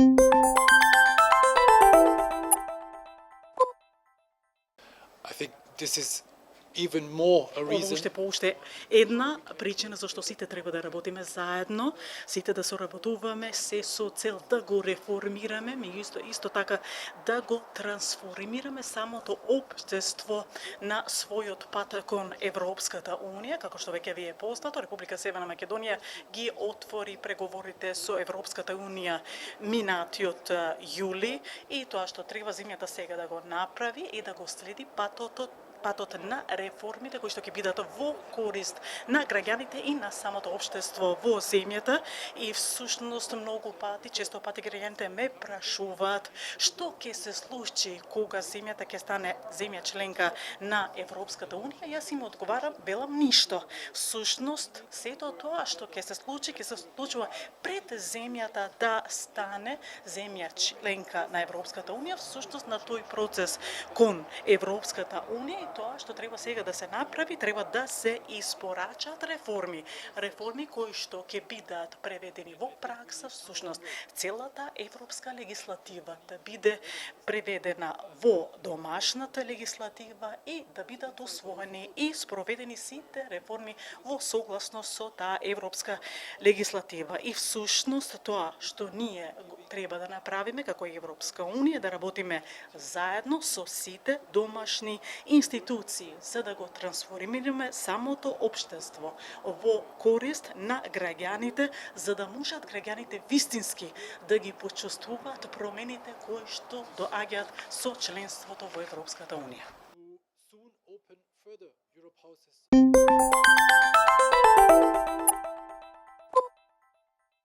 I think this is even more a Ова reason уште една причина зашто сите треба да работиме заедно, сите да соработуваме се со цел да го реформираме, исто така да го трансформираме самото општество на својот пат кон Европската Унија, како што веќе ви е познато. Република Северна Македонија ги отвори преговорите со Европската Унија минатиот јули и тоа што треба земјата сега да го направи и да го следи патот на реформите кои што ќе бидат во корист на граѓаните и на самото општество во земјата. И всушност често пати граѓаните ме прашуваат што ќе се случи кога земјата ќе стане земја членка на Европската Унија. Јас им одговарам, велам ништо. Всушност сето тоа што ќе се случува пред земјата да стане земја членка на Европската Унија, всушност на тој процес кон Европската Унија. Тоа што треба сега да се направи, треба да се испорачат реформи кои што ќе бидат преведени во пракса, всушност целата европска легислатива да биде преведена во домашната легислатива и да бидат усвоени и спроведени сите реформи во согласност со таа европска легислатива. И всушност тоа што ние треба да направиме како Европска Унија, да работиме заедно со сите домашни институции, за да го трансформираме самото општество во корист на граѓаните, за да можат граѓаните вистински да ги почувствуваат промените кои што доаѓаат со членството во Европската Унија. to soon open further Europe houses.